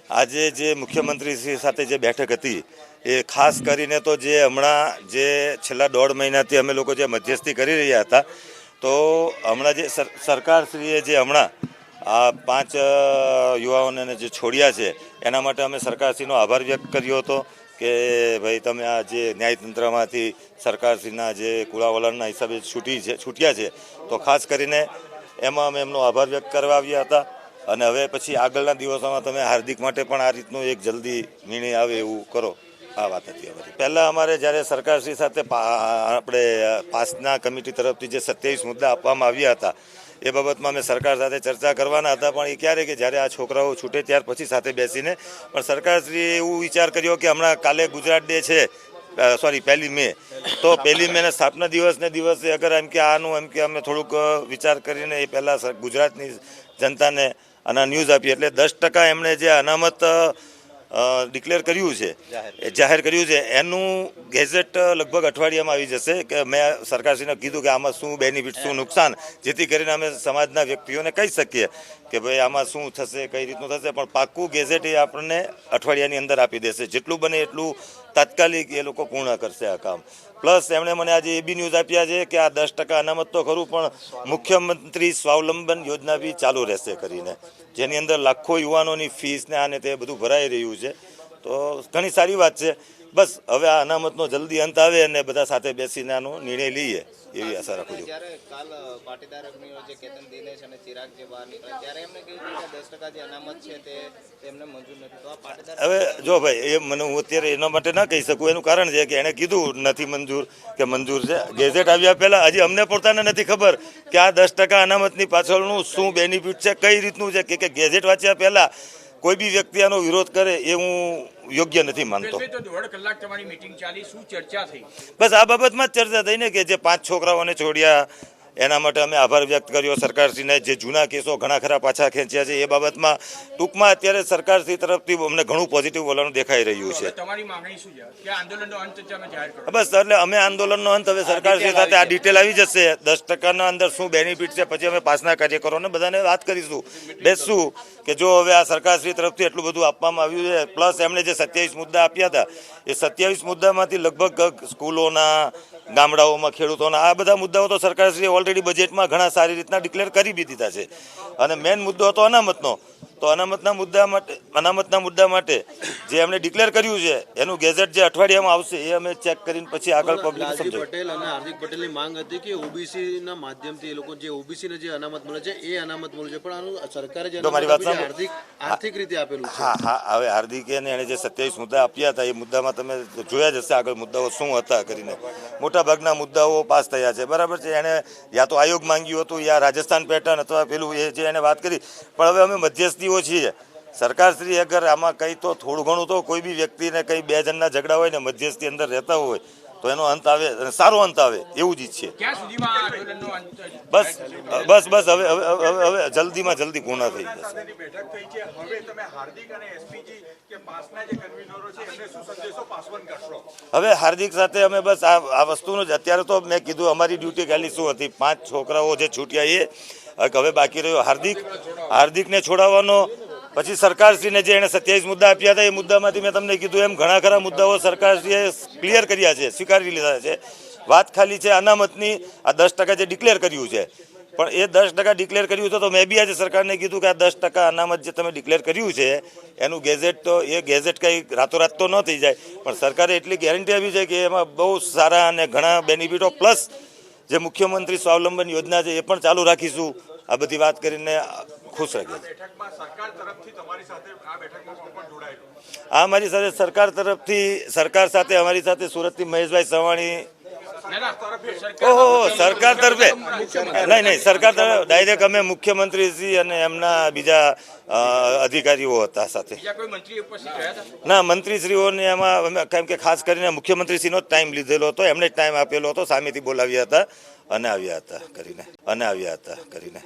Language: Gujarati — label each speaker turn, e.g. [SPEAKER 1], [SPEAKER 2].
[SPEAKER 1] આજે જે મુખ્યમંત્રી સાથે જે બેઠક હતી એ ખાસ કરીને તો જે હમણાં જે છેલ્લા 1.5 મહિનાથી અમે લોકો જે મધ્યસ્થી કરી રહ્યા હતા, તો હમણાં જે સરકારશ્રીએ જે હમણાં આ 5 યુવાઓને જે છોડ્યા છે એના માટે અમે સરકારશ્રીનો આભાર વ્યક્ત કર્યો હતો કે ભાઈ તમે આ જે ન્યાયતંત્રમાંથી સરકારશ્રીના જે કુળાવલણના હિસાબે છૂટ્યા છે, તો ખાસ કરીને એમાં અમે એમનો આભાર વ્યક્ત કરવા આવ્યા હતા. અને હવે પછી આગળના દિવસોમાં તમે હાર્દિક માટે પણ આ રીતનો એક જલ્દી નિર્ણય આવે એવું કરો, આ વાત હતી અમારી. પહેલાં અમારે જ્યારે સરકારશ્રી સાથે આપણે પાસના કમિટી તરફથી જે 27 મુદ્દા આપવામાં આવ્યા હતા એ બાબતમાં અમે સરકાર સાથે ચર્ચા કરવાના હતા, પણ એ ક્યારે કે જ્યારે આ છોકરાઓ છૂટે ત્યાર પછી સાથે બેસીને. પણ સરકારશ્રીએ એવું વિચાર કર્યો કે હમણાં કાલે ગુજરાત ડે છે, સોરી 1 મે, તો 1 મેના સ્થાપના દિવસને દિવસે અગર એમ કે આનું એમ કે અમે થોડુંક વિચાર કરીને એ પહેલાં ગુજરાતની જનતાને અને ન્યૂઝ આપી, એટલે 10% એમણે જે અનામત ડિક્લેર કર્યું છે, જાહેર કર્યું છે, એનું ગેઝેટ લગભગ અઠવાડિયામાં આવી જશે. કે મેં સરકારશ્રીને કીધું કે આમાં શું બેનિફિટ, શું નુકસાન, જેથી કરીને અમે સમાજના વ્યક્તિઓને કહી શકીએ કે ભાઈ આમાં શું થશે, કઈ રીતનું થશે. પણ પાક્કું ગેઝેટ એ આપણને અઠવાડિયાની અંદર આપી દેશે. જેટલું બને એટલું તાત્કાલિક એ લોકો પૂર્ણ કરશે આ કામ. પ્લસ એમણે મને આજે એ બી ન્યૂઝ આપ્યા છે કે આ 10% અનામત તો ખરું, પણ મુખ્યમંત્રી સ્વાવલંબન યોજના બી ચાલુ રહેશે કરીને, જેની અંદર લાખો યુવાનોની ફીસ ને આને તે બધું ભરાઈ રહ્યું છે. તો ઘણી સારી વાત છે. બસ હવે આ અનામતનો જલ્દી અંત આવે અને બધા સાથે બેસીને આનો નિર્ણય લઈએ એવી આશા રાખું છું. હવે જો ભાઈ એ મને હું અત્યારે એના માટે ના કહી શકું. એનું કારણ છે કે એણે કીધું નથી મંજૂર કે મંજૂર છે. ગેઝેટ આવ્યા પહેલાં હજી અમને પોતાને નથી ખબર કે આ 10% અનામતની પાછળનું શું બેનિફિટ છે, કઈ રીતનું છે. કે ગેઝેટ વાંચ્યા પહેલાં કોઈ બી વ્યક્તિ આનો વિરોધ કરે એ હું યોગ્ય નથી માનતો. બસ આ બાબતમાં જ ચર્ચા થઈ ને કે જે 5 છોકરાઓને છોડ્યા એના માટે અમે આભાર વ્યક્ત કર્યો સરકારશ્રીને. જે જૂના કેસો ઘણા ખરા પાછા ખેંચ્યા છે એ બાબતમાં ટૂંકમાં અત્યારે સરકારશ્રી તરફથી અમને ઘણું પોઝિટિવ વલણ દેખાઈ રહ્યું છે. બસ એટલે અમે આંદોલનનો અંત હવે સરકારશ્રી સાથે આ ડિટેલ આવી જશે, 10%ના અંદર શું બેનિફિટ છે, પછી અમે પાસના કાર્યકરોને બધાને વાત કરીશું, બેસશું કે જો હવે આ સરકારશ્રી તરફથી એટલું બધું આપવામાં આવ્યું છે. પ્લસ એમણે જે 27 મુદ્દા આપ્યા હતા એ 27 મુદ્દામાંથી લગભગ સ્કૂલોના, ગામડાઓમાં ખેડૂતોના આ બધા મુદ્દાઓ તો સરકારશ્રીએ ઓલરેડી બજેટમાં ઘણા સારી રીતના ડિક્લેર કરી બી દીધા છે. અને મેઇન મુદ્દો હતો અનામતનો, તો અનામતના મુદ્દા માટે જે એમણે ડિક્લેર કર્યું છે એનું ગેઝેટ જે અઠવાડિયામાં આવશે એ અમે ચેક કરીને પછી આગળ પબ્લિક સમજો.
[SPEAKER 2] પટેલ અને હાર્દિક પટેલની માંગ હતી કે ઓબીસીના માધ્યમથી એ લોકો જે ઓબીસીને જે અનામત મળે છે એ અનામત મળે છે, પણ આનું સરકારે જે આર્થિક રીતે આપેલું છે.
[SPEAKER 1] હા, હવે હાર્દિકે એણે જે 27 મુદ્દા આપ્યા હતા એ મુદ્દામાં તમે જોયા જ હશે આગળ મુદ્દાઓ શું હતા કરીને. મોટાભાગના મુદ્દાઓ પાસ થયા છે, બરાબર છે. એણે યા તો આયોગ માંગ્યું હતું યા રાજસ્થાન પેટર્ન અથવા પેલું એ જે એને વાત કરી. પણ હવે અમે મધ્યસ્થીઓ છીએ. સરકારશ્રી અગર આમાં કંઈ તો થોડું ઘણું તો કોઈ બી વ્યક્તિને કંઈ 2 જણના ઝઘડા હોય ને મધ્યસ્થી અંદર રહેતા હોય તો એનો અંત આવે અને સારો અંત આવે એવું જ ઈચ્છીએ. બસ હવે જલ્દીમાં જલ્દી પૂર્ણ થઈ જશે. હવે હાર્દિક સાથે અમે બસ આ વસ્તુનું જ અત્યારે તો મેં કીધું અમારી ડ્યુટી ખાલી શું હતી, 5 છોકરાઓ જે છૂટ્યા એ હવે બાકી રહ્યો હાર્દિકને છોડાવવાનો. પછી સરકારશ્રીને જે એણે 27 મુદ્દા આપ્યા હતા એ મુદ્દામાંથી મેં તમને કીધું એમ ઘણા ખરા મુદ્દાઓ સરકારશ્રીએ ક્લિયર કર્યા છે, સ્વીકારી લીધા છે. વાત ખાલી છે અનામતની. આ 10% જે ડિક્લેર કર્યું છે, પણ એ 10% ડિક્લેર કર્યું છે તો મેં બી આજે સરકારને કીધું કે આ 10% અનામત જે તમે ડિક્લેર કર્યું છે એનું ગેઝેટ, તો એ ગેઝેટ કંઈ રાતોરાત તો ન થઈ જાય, પણ સરકારે એટલી ગેરંટી આપી છે કે એમાં બહુ સારા અને ઘણા બેનિફિટો પ્લસ જે મુખ્યમંત્રી સ્વાવલંબન યોજના છે એ પણ ચાલુ રાખીશું. આ બધી વાત કરીને ખુશ રાખીએ છીએ. આ મારી સાથે સરકાર સાથે અમારી સાથે સુરતથી મહેશભાઈ સવાણી. સરકાર તરફે નહીં, સરકાર તરફ ડાયરેક્ટ અમે મુખ્યમંત્રીશ્રી અને એમના બીજા અધિકારીઓ હતા સાથે. ના, મંત્રીશ્રીઓને એમાં કેમ કે ખાસ કરીને મુખ્યમંત્રીશ્રીનો જ ટાઈમ લીધેલો હતો, એમણે જ ટાઈમ આપેલો હતો, સામેથી બોલાવ્યા હતા અને આવ્યા હતા કરીને.